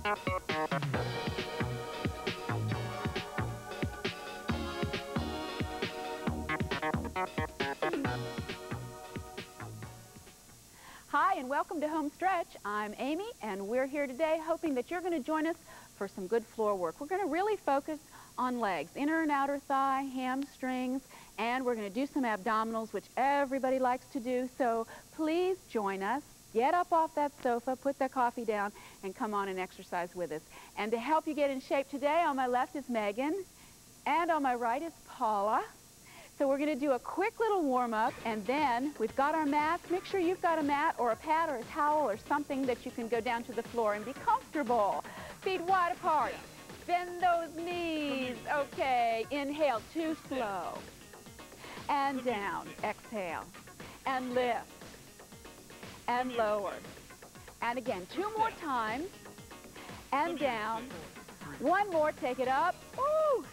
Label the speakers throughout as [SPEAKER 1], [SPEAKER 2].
[SPEAKER 1] Hi, and welcome to Homestretch. I'm Amy, and we're here today hoping that you're going to join us for some good floor work. We're going to really focus on legs, inner and outer thigh, hamstrings, and we're going to do some abdominals, which everybody likes to do. So please join us. Get up off that sofa, put that coffee down, and come on and exercise with us. And to help you get in shape today, on my left is Megan, and on my right is Paula. So we're going to do a quick little warm-up, and then we've got our mats. Make sure you've got a mat or a pad or a towel or something that you can go down to the floor and be comfortable. Feet wide apart. Bend those knees. Okay, inhale, too slow. And down, exhale. And lift. And lower. And again, 2 more times. And down. 1 more, take it up. Ooh.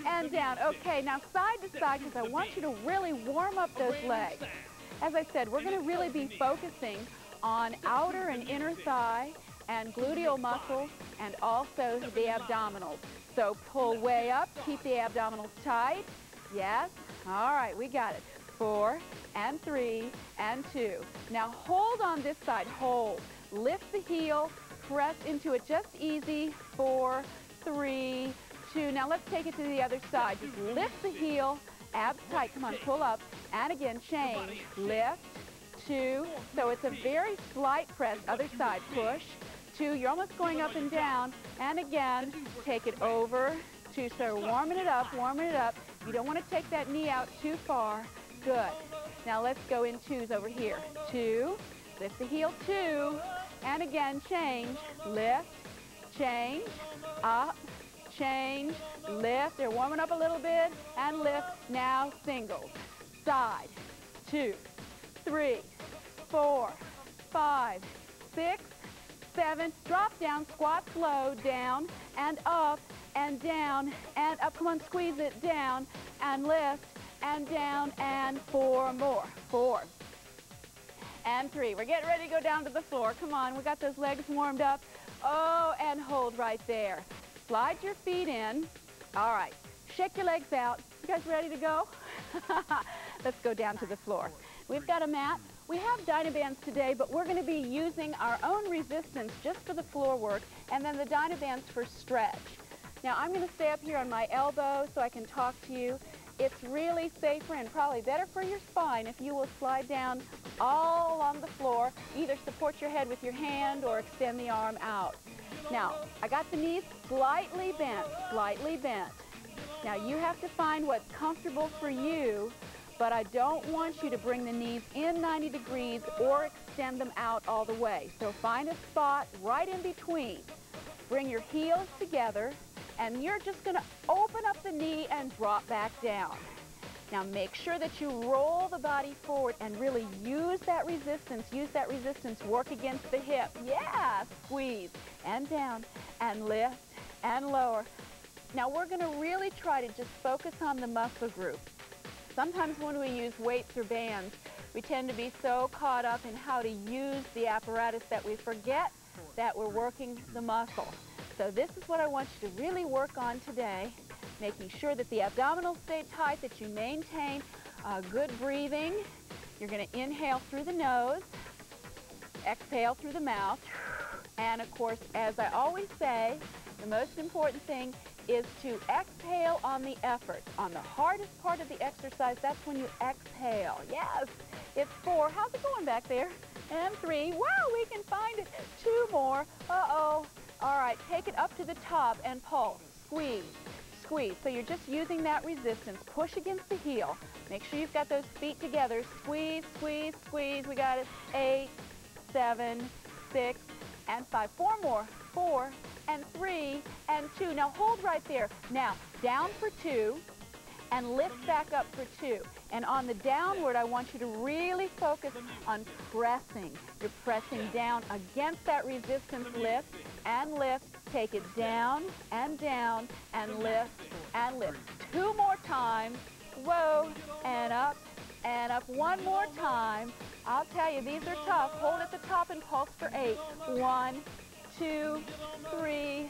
[SPEAKER 1] And down. Okay, now side to side, because I want you to really warm up those legs. As I said, we're going to really be focusing on outer and inner thigh and gluteal muscles and also the abdominals. So pull way up, keep the abdominals tight. Yes. All right, we got it. 4 and 3 and 2. Now hold on this side. Hold. Lift the heel. Press into it just easy. 4, 3, 2. Now let's take it to the other side. Just lift the heel, abs tight. Come on, pull up. And again, change. Lift, 2. So it's a very slight press. Other side, push, 2. You're almost going up and down. And again, take it over, 2. So warming it up, warming it up. You don't want to take that knee out too far. Good. Now let's go in 2s over here. 2. Lift the heel, 2. And again, change. Lift, change, up, change, lift. They're warming up a little bit, and lift. Now singles. Side. 2, 3, 4, 5, 6, 7. Drop down, squat slow, down and up and down and up. Come on, squeeze it down and lift and down and 4 more. 4 and 3. We're getting ready to go down to the floor. Come on, we got those legs warmed up. Oh, and hold right there. Slide your feet in. All right. Shake your legs out. You guys ready to go? Let's go down to the floor. We've got a mat. We have Dynabands today, but we're going to be using our own resistance just for the floor work, and then the Dynabands for stretch. Now, I'm going to stay up here on my elbow so I can talk to you. It's really safer and probably better for your spine if you will slide down all on the floor. Either support your head with your hand or extend the arm out. Now, I got the knees slightly bent, slightly bent. Now, you have to find what's comfortable for you, but I don't want you to bring the knees in 90 degrees or extend them out all the way. So find a spot right in between. Bring your heels together, and you're just going to open up the knee and drop back down. Now make sure that you roll the body forward and really use that resistance, work against the hip. Yeah, squeeze and down and lift and lower. Now we're going to really try to just focus on the muscle group. Sometimes when we use weights or bands, we tend to be so caught up in how to use the apparatus that we forget that we're working the muscle. So this is what I want you to really work on today, making sure that the abdominals stay tight, that you maintain good breathing. You're going to inhale through the nose, exhale through the mouth, and of course, as I always say, the most important thing is to exhale on the effort. On the hardest part of the exercise, that's when you exhale. Yes, it's 4. How's it going back there? And 3. Wow, we can find it. 2 more. Uh-oh. All right, take it up to the top and pulse. Squeeze, squeeze. So you're just using that resistance. Push against the heel. Make sure you've got those feet together. Squeeze, squeeze, squeeze. We got it. 8, 7, 6, and 5. 4 more. 4 and 3 and 2. Now hold right there. Now down for 2 and lift back up for 2. And on the downward, I want you to really focus on pressing. You're pressing down against that resistance. Lift and lift. Take it down and lift and lift. 2 more times. Whoa, and up and up. 1 more time. I'll tell you, these are tough. Hold at the top and pulse for 8. 1, 2, 3,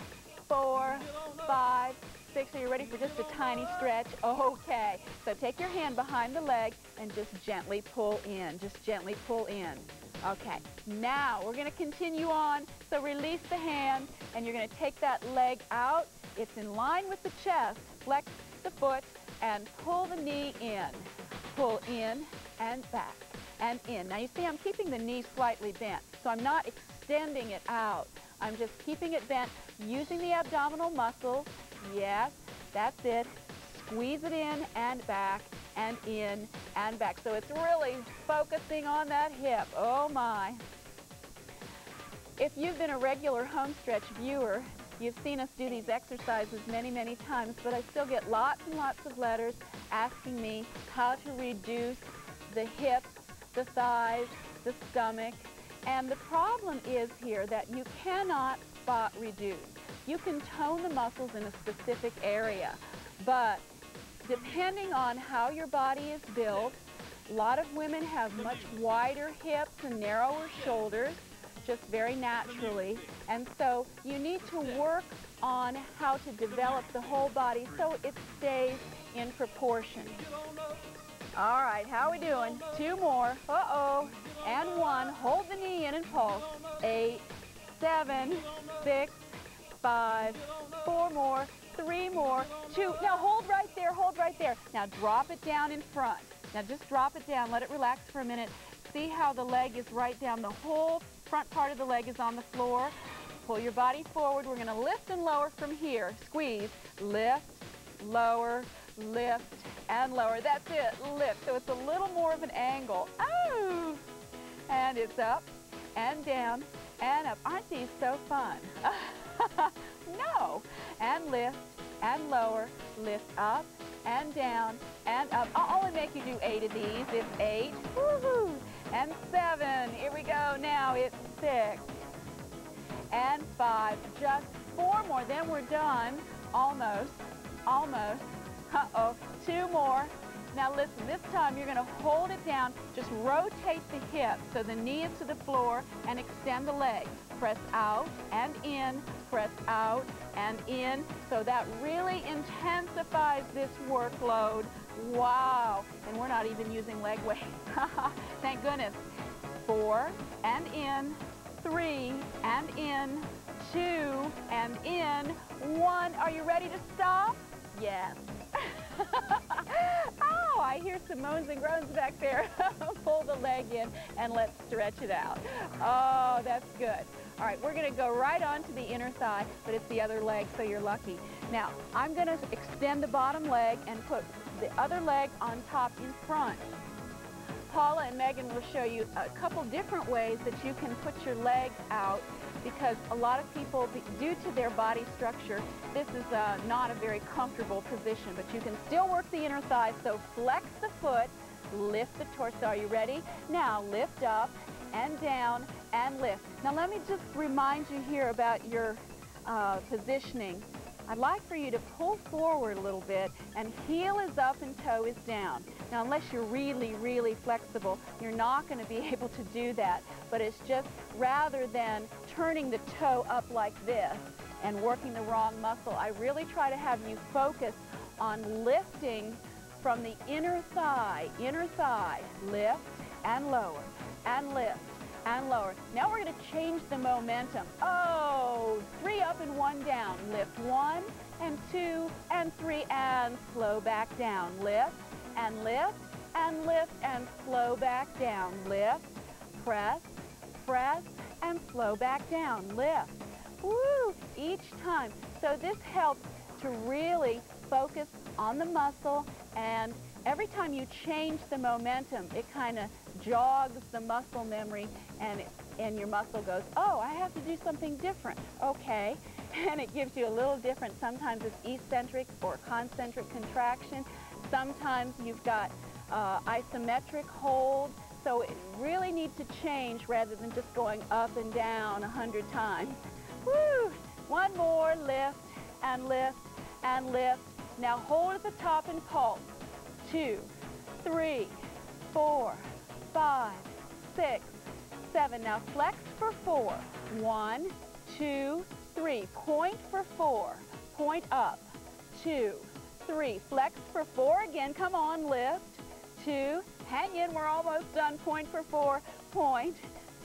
[SPEAKER 1] 4, 5, 6. Are you ready for just a tiny stretch? Okay. So take your hand behind the leg and just gently pull in. Just gently pull in. Okay. Now we're going to continue on. So release the hand and you're going to take that leg out. It's in line with the chest. Flex the foot and pull the knee in. Pull in and back and in. Now you see I'm keeping the knee slightly bent, so I'm not extending it out. I'm just keeping it bent, using the abdominal muscles. Yes, that's it. Squeeze it in and back and in and back. So it's really focusing on that hip. Oh my. If you've been a regular Homestretch viewer, you've seen us do these exercises many, many times, but I still get lots and lots of letters asking me how to reduce the hips, the thighs, the stomach. And the problem is here that you cannot spot reduce. You can tone the muscles in a specific area, but depending on how your body is built, a lot of women have much wider hips and narrower shoulders, just very naturally. And so you need to work on how to develop the whole body so it stays in proportion. All right, how are we doing? 2 more. Uh-oh. And 1. Hold the knee in and pulse. 8, 7, 6, 5, 4 more, 3 more, 2. Now hold right there, hold right there. Now drop it down in front. Now just drop it down, let it relax for a minute. See how the leg is right down. The whole front part of the leg is on the floor. Pull your body forward. We're going to lift and lower from here. Squeeze, lift, lower, lift, and lower. That's it, lift. So it's a little more of an angle. Oh! And it's up and down and up. Aren't these so fun? No. And lift and lower, lift up and down and up. I'll only make you do 8 of these. It's 8. Woohoo! And 7. Here we go. Now it's 6. And 5. Just 4 more. Then we're done. Almost. Almost. Uh-oh. 2 more. Now listen, this time you're going to hold it down. Just rotate the hip so the knee is to the floor and extend the leg. Press out and in, press out and in. So that really intensifies this workload. Wow. And we're not even using leg weight. Thank goodness. 4 and in, 3 and in, 2 and in, 1. Are you ready to stop? Yes. Oh, I hear some moans and groans back there. Pull the leg in and let's stretch it out. Oh, that's good. All right, we're going to go right on to the inner thigh, but it's the other leg, so you're lucky. Now, I'm going to extend the bottom leg and put the other leg on top in front. Paula and Megan will show you a couple different ways that you can put your leg out, because a lot of people, due to their body structure, this is not a very comfortable position, but you can still work the inner thigh. So flex the foot, lift the torso. Are you ready? Now lift up and down and lift. Now let me just remind you here about your positioning. I'd like for you to pull forward a little bit, and heel is up and toe is down. Now, unless you're really, really flexible, you're not going to be able to do that. But it's just, rather than turning the toe up like this and working the wrong muscle, I really try to have you focus on lifting from the inner thigh, lift and lower, and lift and lower. Now we're going to change the momentum. Oh, 3 up and 1 down. Lift 1 and 2 and 3 and slow back down. Lift and lift and lift and slow back down. Lift, press, press, and slow back down. Lift. Woo! Each time. So this helps to really focus on the muscle, and every time you change the momentum, it kind of jogs the muscle memory, and your muscle goes, oh, I have to do something different. Okay. And it gives you a little different. Sometimes it's eccentric or concentric contraction. Sometimes you've got isometric hold. So it really needs to change rather than just going up and down 100 times. Woo! 1 more. Lift and lift and lift. Now hold at the top and pulse. 2, 3, 4, 5, 6, 7. Now flex for 4. 1, 2, 3. Point for 4. Point up. 2, 3. Flex for 4 again. Come on, lift. 2. Hang in. We're almost done. Point for 4. Point.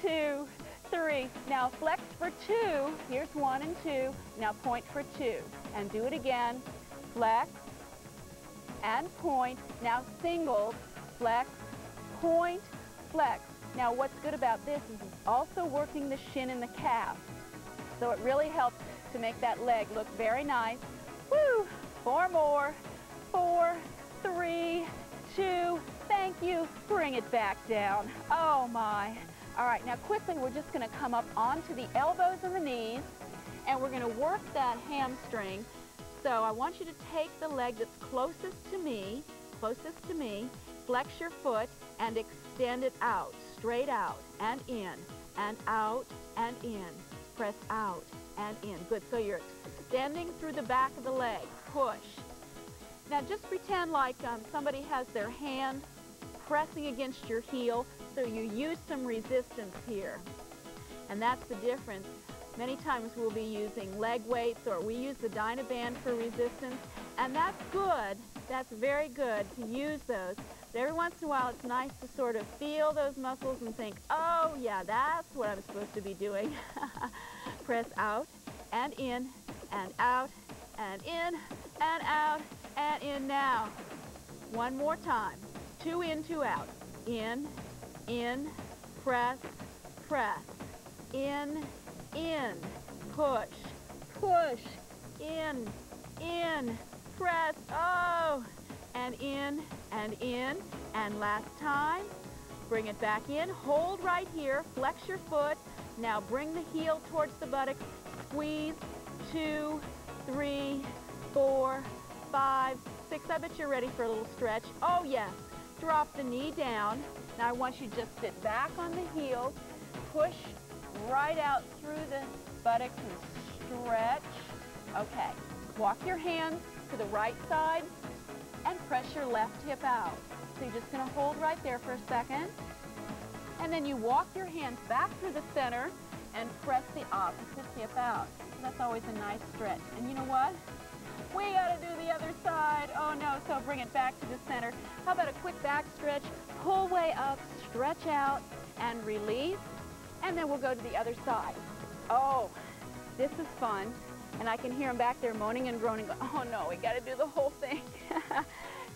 [SPEAKER 1] 2, 3. Now flex for 2. Here's 1 and 2. Now point for 2. And do it again. Flex and point. Now singles. Flex, point, flex. Now what's good about this is it's also working the shin and the calf. So it really helps to make that leg look very nice. Woo! 4 more. 4, 3, 2. Thank you. Bring it back down. Oh my. All right, now quickly we're just going to come up onto the elbows and the knees, and we're going to work that hamstring. So I want you to take the leg that's closest to me, flex your foot and extend it out, straight out and in, and out and in. Press out and in. Good, so you're extending through the back of the leg. Push. Now just pretend like somebody has their hand pressing against your heel, so you use some resistance here. And that's the difference. Many times we'll be using leg weights, or we use the Dynaband for resistance, and that's good. That's very good to use those. But every once in a while it's nice to sort of feel those muscles and think, oh yeah, that's what I'm supposed to be doing. Press out and in and out and in and out and in. Now, one more time. 2 in, 2 out. In, press, press. In, push, push. In, press, oh. And in, and last time. Bring it back in. Hold right here. Flex your foot. Now bring the heel towards the buttocks. Squeeze. 2, 3, 4, 5, 6. I bet you're ready for a little stretch. Oh, yes. Drop the knee down. Now I want you to just sit back on the heels. Push right out through the buttocks and stretch. Okay. Walk your hands to the right side and press your left hip out. So you're just going to hold right there for a second. And then you walk your hands back through the center and press the opposite hip out. That's always a nice stretch. And you know what? We got to do the other side. Oh no, so bring it back to the center. How about a quick back stretch? Pull way up, stretch out, and release. And then we'll go to the other side. Oh, this is fun. And I can hear them back there moaning and groaning. Oh no, we got to do the whole thing.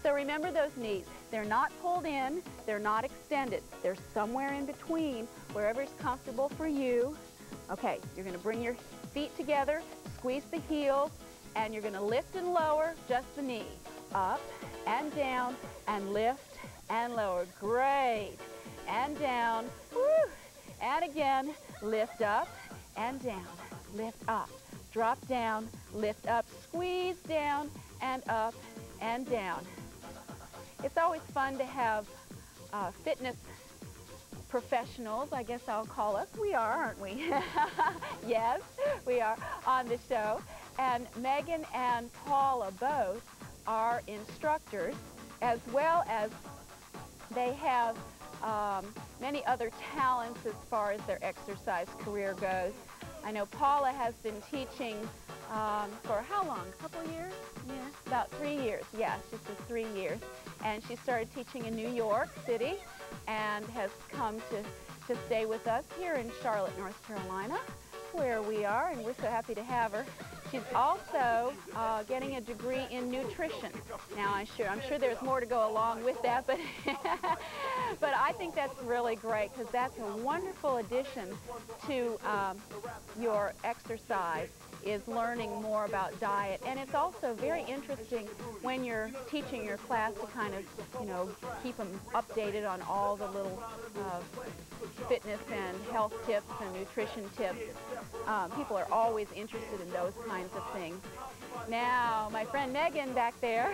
[SPEAKER 1] So remember those knees. They're not pulled in, they're not extended. They're somewhere in between, wherever's comfortable for you. Okay, you're going to bring your feet together, squeeze the heels, and you're going to lift and lower just the knee. Up and down and lift and lower. Great. And down. Woo. And again, lift up and down. Lift up. Drop down, lift up, squeeze down and up and down. It's always fun to have fitness professionals, I guess I'll call us. We are, aren't we? Yes, we are on the show. And Megan and Paula both are instructors, as well as they have many other talents as far as their exercise career goes. I know Paula has been teaching for how long? A couple of years? Yeah, about 3 years. Yeah, she says 3 years. And she started teaching in New York City and has come to stay with us here in Charlotte, North Carolina, where we are, and we're so happy to have her. She's also getting a degree in nutrition. Now, I'm sure there's more to go along with that, but but I think that's really great because that's a wonderful addition to your exercise, is learning more about diet. And it's also very interesting when you're teaching your class to kind of, keep them updated on all the little fitness and health tips and nutrition tips. People are always interested in those kinds of things. Now, my friend Megan back there,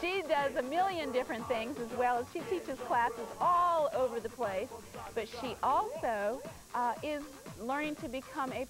[SPEAKER 1] she does a million different things as well. She teaches classes all over the place, but she also is learning to become a